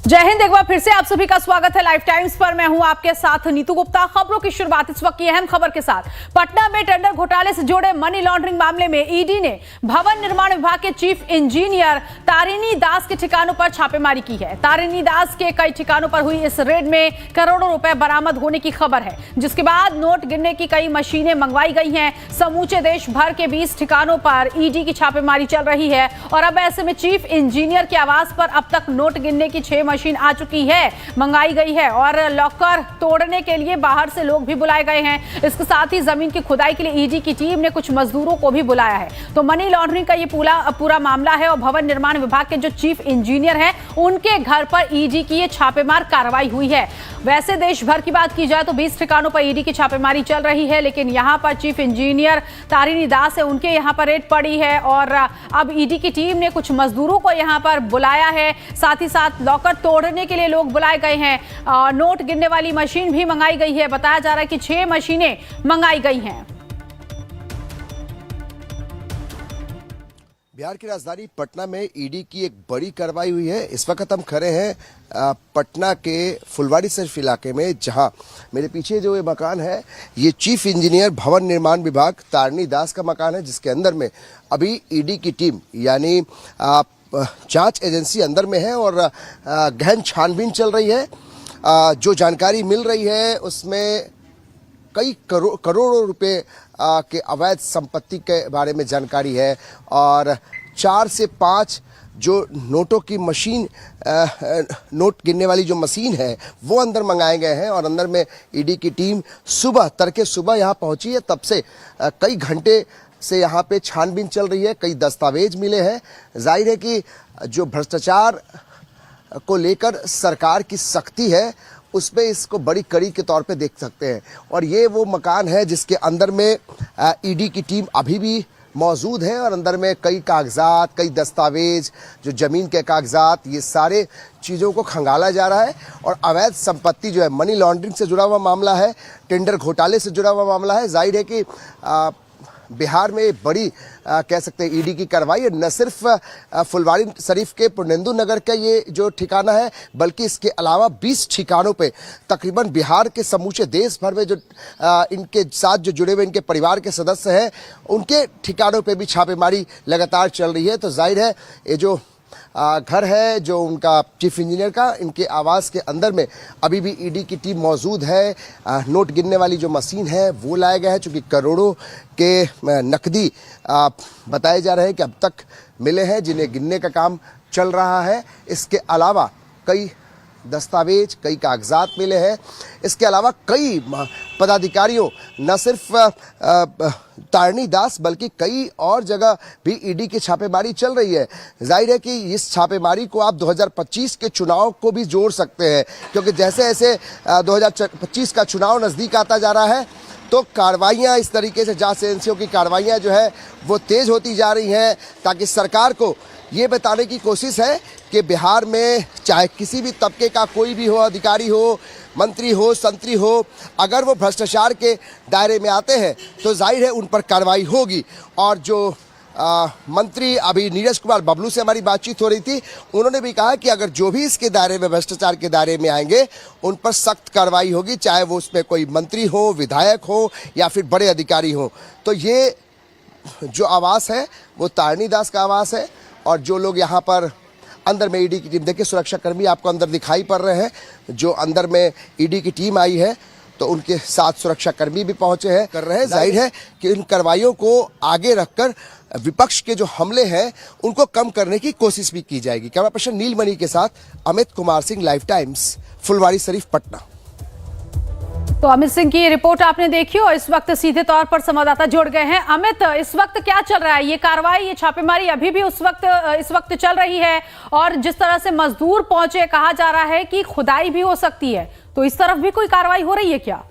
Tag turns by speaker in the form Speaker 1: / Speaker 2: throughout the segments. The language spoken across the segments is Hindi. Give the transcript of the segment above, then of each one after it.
Speaker 1: जय हिंद। एक बार फिर से आप सभी का स्वागत है लाइव टाइम्स पर। मैं हूं आपके साथ नीतू गुप्ता। खबरों की शुरुआत इस वक्त की अहम खबर के साथ। पटना में टेंडर घोटाले से जुड़े मनी लॉन्ड्रिंग मामले में ईडी ने भवन निर्माण विभाग के चीफ इंजीनियर तारिणी दास के ठिकानों पर छापेमारी की है। तारिणी दास के कई ठिकानों पर हुई इस रेड में करोड़ों रुपए बरामद होने की खबर है, जिसके बाद नोट गिनने की कई मशीनें मंगवाई गई हैं। समूचे देश भर के 20 ठिकानों पर ईडी की छापेमारी चल रही है और अब ऐसे में चीफ इंजीनियर के आवास पर अब तक नोट गिनने की 6 मशीन आ चुकी है, मंगाई गई है और लॉकर तोड़ने के लिए बाहर से लोग भी बुलाए गए हैं। इसके साथ ही जमीन की खुदाई के लिए ईडी की टीम ने कुछ मजदूरों को भी बुलाया है। तो मनी लॉन्ड्रिंग का ये पूरा मामला है और भवन निर्माण विभाग के जो चीफ इंजीनियर हैं उनके घर पर ईडी की ये छापेमार कार्रवाई हुई है। वैसे देश भर की बात की जाए तो 20 ठिकानों पर ईडी की छापेमारी चल रही है, लेकिन यहां पर चीफ इंजीनियर तारिणी दास है, उनके यहां पर रेड पड़ी है और अब ईडी की टीम ने कुछ मजदूरों को यहां पर बुलाया है। साथ ही साथ लॉकर तोड़ने के लिए लोग बुलाए गए हैं। नोट गिनने वाली मशीन भी मंगाई गई है। बताया जा रहा है कि 6 मशीनें मंगाई गई हैं।
Speaker 2: बिहार की राजधानी पटना में ईडी की एक बड़ी कार्रवाई हुई है। इस वक्त हम खड़े हैं पटना के फुलवारी शरीफ इलाके में, जहां मेरे पीछे जो ये मकान है ये चीफ इंजीनियर भवन निर्माण विभाग तारिणी दास का मकान है, जिसके अंदर में अभी ईडी की टीम यानी जांच एजेंसी अंदर में है और गहन छानबीन चल रही है। जो जानकारी मिल रही है उसमें कई करोड़ों रुपए के अवैध संपत्ति के बारे में जानकारी है और 4 से 5 जो नोटों की मशीन नोट गिनने वाली जो मशीन है वो अंदर मंगाए गए हैं और अंदर में ईडी की टीम तड़के सुबह यहाँ पहुंची है। तब से कई घंटे से यहाँ पे छानबीन चल रही है, कई दस्तावेज मिले हैं। जाहिर है कि जो भ्रष्टाचार को लेकर सरकार की सख्ती है उसमें इसको बड़ी कड़ी के तौर पे देख सकते हैं। और ये वो मकान है जिसके अंदर में ईडी की टीम अभी भी मौजूद है और अंदर में कई कागजात, कई दस्तावेज, जो जमीन के कागजात, ये सारे चीज़ों को खंगाला जा रहा है। और अवैध संपत्ति जो है, मनी लॉन्ड्रिंग से जुड़ा हुआ मामला है, टेंडर घोटाले से जुड़ा हुआ मामला है। जाहिर है कि बिहार में बड़ी कह सकते हैं ईडी की कार्रवाई है। न सिर्फ फुलवारी शरीफ के पुरनेंदु नगर का ये जो ठिकाना है, बल्कि इसके अलावा 20 ठिकानों पे तकरीबन बिहार के समूचे देश भर में जो इनके साथ जो जुड़े हुए इनके परिवार के सदस्य हैं उनके ठिकानों पे भी छापेमारी लगातार चल रही है। तो जाहिर है ये जो घर है जो उनका चीफ इंजीनियर का, इनके आवास के अंदर में अभी भी ईडी की टीम मौजूद है। नोट गिनने वाली जो मशीन है वो लाया गया है, चूँकि करोड़ों के नकदी बताए जा रहे हैं कि अब तक मिले हैं, जिन्हें गिनने का काम चल रहा है। इसके अलावा कई दस्तावेज, कई कागजात मिले हैं। इसके अलावा कई पदाधिकारियों, न सिर्फ तारिणी दास बल्कि कई और जगह भी ईडी की छापेमारी चल रही है। जाहिर है कि इस छापेमारी को आप 2025 के चुनाव को भी जोड़ सकते हैं, क्योंकि जैसे जैसे 2025 का चुनाव नज़दीक आता जा रहा है तो कार्रवाइयाँ इस तरीके से, जांच एजेंसियों की कार्रवाइयाँ जो है वो तेज़ होती जा रही हैं, ताकि सरकार को ये बताने की कोशिश है कि बिहार में चाहे किसी भी तबके का कोई भी हो, अधिकारी हो, मंत्री हो, संतरी हो, अगर वो भ्रष्टाचार के दायरे में आते हैं तो जाहिर है उन पर कार्रवाई होगी। और जो मंत्री अभी नीरज कुमार बबलू से हमारी बातचीत हो रही थी, उन्होंने भी कहा कि अगर जो भी इसके दायरे में, भ्रष्टाचार के दायरे में आएंगे उन पर सख्त कार्रवाई होगी, चाहे वो उसमें कोई मंत्री हो, विधायक हो या फिर बड़े अधिकारी हो। तो ये जो आवास है वो तारिणी दास का आवास है और जो लोग यहाँ पर अंदर में ईडी की टीम, देखिए सुरक्षाकर्मी आपको अंदर दिखाई पड़ रहे हैं। जो अंदर में ईडी की टीम आई है तो उनके साथ सुरक्षाकर्मी भी पहुंचे हैं, कर रहे हैं। जाहिर है कि इन कार्रवाइयों को आगे रखकर विपक्ष के जो हमले हैं उनको कम करने की कोशिश भी की जाएगी। कैमरा पर्सन नीलमणि के साथ अमित कुमार सिंह, लाइव टाइम्स, फुलवारी शरीफ, पटना।
Speaker 1: तो अमित सिंह की रिपोर्ट आपने देखी और इस वक्त सीधे तौर पर संवाददाता जुड़ गए हैं। अमित, इस वक्त क्या चल रहा है? ये कार्रवाई, ये छापेमारी अभी भी इस वक्त चल रही है और जिस तरह से मजदूर पहुंचे, कहा जा रहा है कि खुदाई भी हो सकती है, तो इस तरफ भी कोई कार्रवाई हो रही है क्या?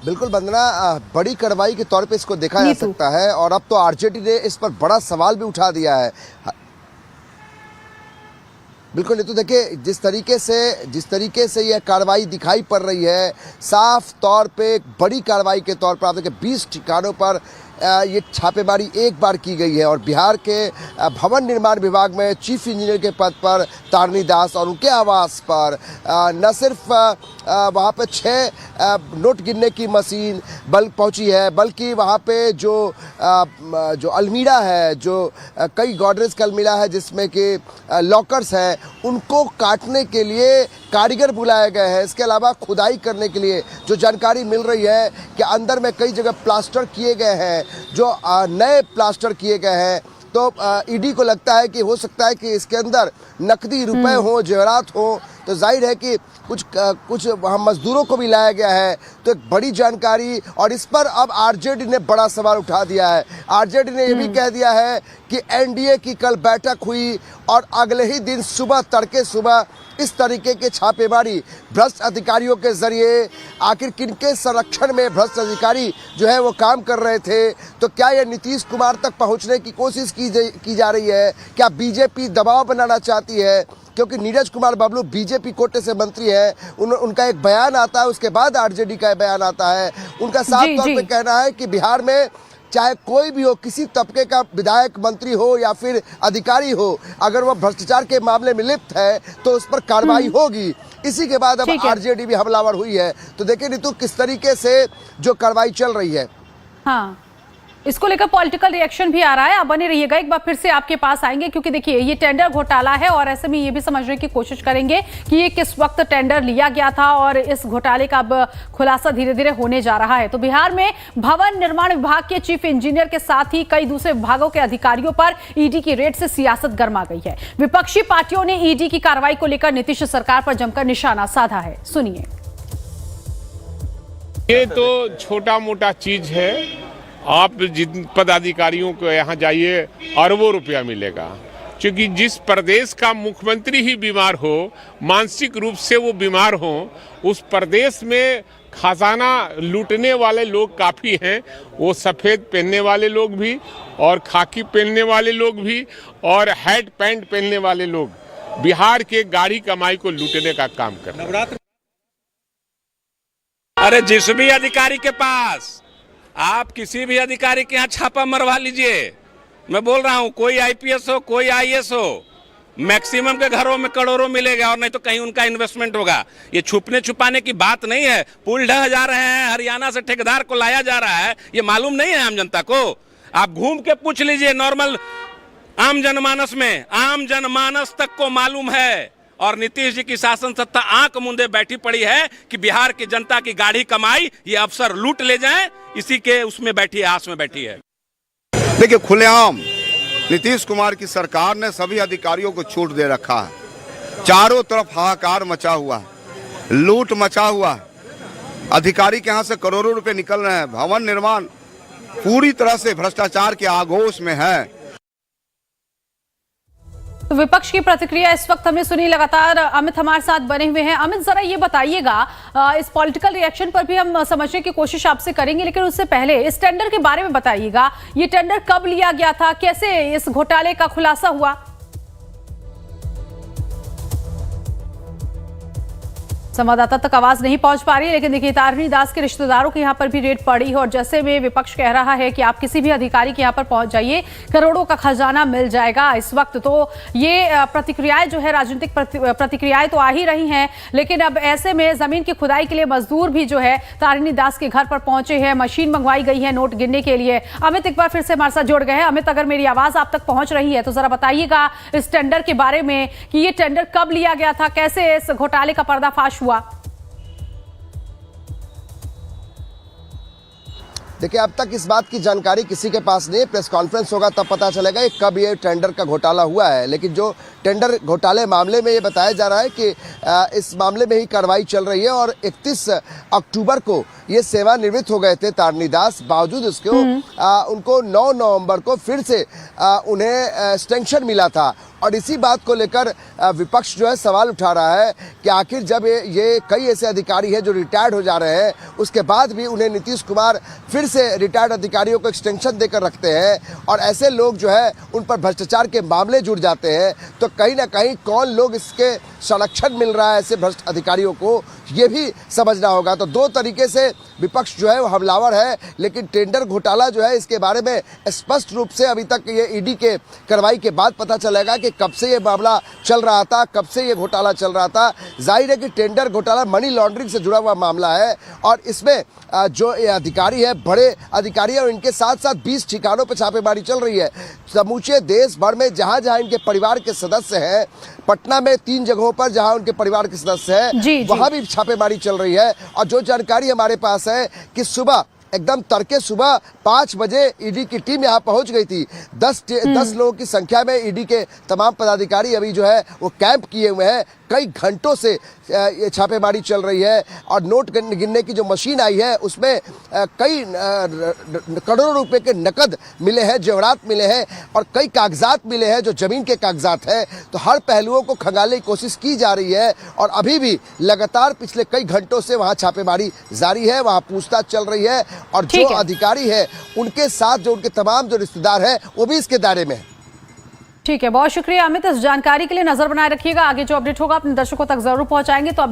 Speaker 2: बिल्कुल वंदना, बड़ी कार्रवाई के तौर पे इसको देखा जा सकता है और अब तो आरजेडी ने इस पर बड़ा सवाल भी उठा दिया है। बिल्कुल, ये तो देखिए जिस तरीके से यह कार्रवाई दिखाई पड़ रही है, साफ तौर पे एक बड़ी कार्रवाई के तौर पर आप देखिए 20 ठिकानों पर ये छापेमारी एक बार की गई है और बिहार के भवन निर्माण विभाग में चीफ इंजीनियर के पद पर तारनी दास और उनके आवास पर न सिर्फ वहाँ पे 6 नोट गिनने की मशीन पहुंची है, बल्कि वहाँ पे जो अलमीरा है, जो कई गॉडरेज का अलमीरा है जिसमें कि लॉकर्स है, उनको काटने के लिए कारीगर बुलाए गए हैं। इसके अलावा खुदाई करने के लिए जो जानकारी मिल रही है कि अंदर में कई जगह प्लास्टर किए गए हैं, जो नए प्लास्टर किए गए हैं। तो ईडी को लगता है कि हो सकता है कि इसके अंदर नकदी रुपए हो, जेवरात हो, तो जाहिर है कि कुछ वहाँ मजदूरों को भी लाया गया है। तो एक बड़ी जानकारी, और इस पर अब आरजेडी ने बड़ा सवाल उठा दिया है। आरजेडी ने ये भी कह दिया है कि एनडीए की कल बैठक हुई और अगले ही दिन तड़के सुबह इस तरीके के छापेमारी भ्रष्ट अधिकारियों के जरिए, आखिर किनके संरक्षण में भ्रष्ट अधिकारी जो है वो काम कर रहे थे। तो क्या ये नीतीश कुमार तक पहुंचने की कोशिश की जा रही है? क्या बीजेपी दबाव बनाना चाहती है? क्योंकि नीरज कुमार बबलू बीजेपी कोटे से मंत्री है, उनका एक बयान आता है, उसके बाद आरजेडी का बयान आता है। उनका साफ तौर पे कहना है कि बिहार में चाहे कोई भी हो, किसी तबके का विधायक, मंत्री हो या फिर अधिकारी हो, अगर वो भ्रष्टाचार के मामले में लिप्त है तो उस पर कार्रवाई होगी। इसी के बाद अब आरजेडी भी हमलावर हुई है। तो देखिए नीतू, किस तरीके से जो कार्रवाई चल रही है। हाँ,
Speaker 1: इसको लेकर पॉलिटिकल रिएक्शन भी आ रहा है। आप बने रहिएगा, एक बार फिर से आपके पास आएंगे, क्योंकि देखिए ये टेंडर घोटाला है और ऐसे में ये भी समझने की कोशिश करेंगे कि ये किस वक्त टेंडर लिया गया था और इस घोटाले का अब खुलासा धीरे धीरे होने जा रहा है। तो बिहार में भवन निर्माण विभाग के चीफ इंजीनियर के साथ ही कई दूसरे विभागों के अधिकारियों पर ईडी की रेड से सियासत गर्मा गई है। विपक्षी पार्टियों ने ईडी की कार्रवाई को लेकर नीतीश सरकार पर जमकर निशाना साधा है। सुनिए।
Speaker 3: ये तो छोटा मोटा चीज है। आप जिन पदाधिकारियों को यहाँ जाइए, अरबों रुपया मिलेगा, क्योंकि जिस प्रदेश का मुख्यमंत्री ही बीमार हो, मानसिक रूप से वो बीमार हो, उस प्रदेश में खजाना लूटने वाले लोग काफ़ी हैं। वो सफ़ेद पहनने वाले लोग भी और खाकी पहनने वाले लोग भी और हैट पैंट पहनने वाले लोग बिहार के गाड़ी कमाई को लूटने का काम कर रहे हैं।
Speaker 4: अरे जिस भी अधिकारी के पास, आप किसी भी अधिकारी के यहाँ छापा मरवा लीजिए, मैं बोल रहा हूँ, कोई आईपीएस हो, कोई आईएएस हो, मैक्सिमम के घरों में करोड़ों मिलेगा और नहीं तो कहीं उनका इन्वेस्टमेंट होगा। ये छुपने छुपाने की बात नहीं है। पुल ढह जा रहे हैं, हरियाणा से ठेकेदार को लाया जा रहा है, ये मालूम नहीं है आम जनता को? आप घूम के पूछ लीजिए नॉर्मल आम जनमानस में, आम जनमानस तक को मालूम है। और नीतीश जी की शासन सत्ता आंख मूंदे बैठी पड़ी है कि बिहार की जनता की गाढ़ी कमाई ये अफसर लूट ले जाएं, इसी के उसमें बैठी है, आस में बैठी है।
Speaker 5: देखिए, खुलेआम नीतीश कुमार की सरकार ने सभी अधिकारियों को छूट दे रखा है। चारों तरफ हाहाकार मचा हुआ है, लूट मचा हुआ है। अधिकारी के यहाँ से करोड़ों रुपए निकल रहे हैं। भवन निर्माण पूरी तरह से भ्रष्टाचार के आगोश में है।
Speaker 1: तो विपक्ष की प्रतिक्रिया इस वक्त हमने सुनी। लगातार अमित हमारे साथ बने हुए हैं। अमित, जरा ये बताइएगा, इस पॉलिटिकल रिएक्शन पर भी हम समझने की कोशिश आपसे करेंगे, लेकिन उससे पहले इस टेंडर के बारे में बताइएगा। ये टेंडर कब लिया गया था, कैसे इस घोटाले का खुलासा हुआ? संवाददाता तक आवाज नहीं पहुंच पा रही है, लेकिन देखिए तारनी दास के रिश्तेदारों के यहाँ पर भी रेड पड़ी है और जैसे में विपक्ष कह रहा है कि आप किसी भी अधिकारी के यहाँ पर पहुंच जाइए, करोड़ों का खजाना मिल जाएगा इस वक्त। तो ये प्रतिक्रियाएं जो है, राजनीतिक प्रतिक्रियाएं तो आ ही रही हैं, लेकिन अब ऐसे में जमीन की खुदाई के लिए मजदूर भी जो है तारनी दास के घर पर पहुंचे हैं, मशीन मंगवाई गई है नोट गिनने के लिए। अमित एक बार फिर से हमारे साथ जुड़ गए हैं। अमित, अगर मेरी आवाज आप तक पहुंच रही है तो जरा बताइएगा इस टेंडर के बारे में कि ये टेंडर कब लिया गया था, कैसे इस घोटाले का पर्दाफाश हुआ?
Speaker 2: देखिए, अब तक इस बात की जानकारी किसी के पास नहीं है। प्रेस कॉन्फ्रेंस होगा तब पता चलेगा कि कब ये टेंडर का घोटाला हुआ है। लेकिन जो टेंडर घोटाले मामले में ये बताया जा रहा है कि इस मामले में ही कार्रवाई चल रही है और 31 अक्टूबर को ये सेवानिवृत्त हो गए थे तारनी दास। बावजूद इसके उनको 9 नवंबर को फिर से उन्हें एक्सटेंशन मिला था और इसी बात को लेकर विपक्ष जो है सवाल उठा रहा है कि आखिर जब ये कई ऐसे अधिकारी हैं जो रिटायर्ड हो जा रहे हैं, उसके बाद भी उन्हें नीतीश कुमार फिर से रिटायर्ड अधिकारियों को एक्सटेंशन देकर रखते हैं और ऐसे लोग जो है उन पर भ्रष्टाचार के मामले जुड़ जाते हैं। तो कहीं ना कहीं कौन लोग इसके संरक्षण मिल रहा है ऐसे भ्रष्ट अधिकारियों को, ये भी समझना होगा। तो दो तरीके से विपक्ष जो है वो हमलावर है, लेकिन टेंडर घोटाला जो है इसके बारे में स्पष्ट रूप से अभी तक ये ईडी के कार्रवाई के बाद पता चलेगा कि कब से ये मामला चल रहा था, कब से ये घोटाला चल रहा था। जाहिर है कि टेंडर घोटाला मनी लॉन्ड्रिंग से जुड़ा हुआ मामला है और इसमें जो ये अधिकारी है, बड़े अधिकारी है, इनके साथ साथ 20 ठिकानों पर छापेमारी चल रही है। समूचे देश भर में जहां जहां इनके परिवार के सदस्य हैं, पटना में 3 जगहों पर जहां उनके परिवार के सदस्य हैं, वहां भी छापेमारी चल रही है। और जो जानकारी हमारे पास है कि सुबह एकदम तड़के सुबह 5 बजे ईडी की टीम यहां पहुंच गई थी। 10 लोगों की संख्या में ईडी के तमाम पदाधिकारी अभी जो है वो कैंप किए हुए हैं। कई घंटों से ये छापेमारी चल रही है और नोट गिनने की जो मशीन आई है उसमें कई करोड़ों रुपए के नकद मिले हैं, जेवरात मिले हैं और कई कागजात मिले हैं जो जमीन के कागजात हैं। तो हर पहलुओं को खंगालने की कोशिश की जा रही है और अभी भी लगातार पिछले कई घंटों से वहां छापेमारी जारी है, वहां पूछताछ चल रही है और जो अधिकारी है उनके साथ जो उनके तमाम जो रिश्तेदार हैं वो भी इसके दायरे में है।
Speaker 1: ठीक है, बहुत शुक्रिया अमित इस जानकारी के लिए। नजर बनाए रखिएगा, आगे जो अपडेट होगा अपने दर्शकों तक जरूर पहुंचाएंगे। तो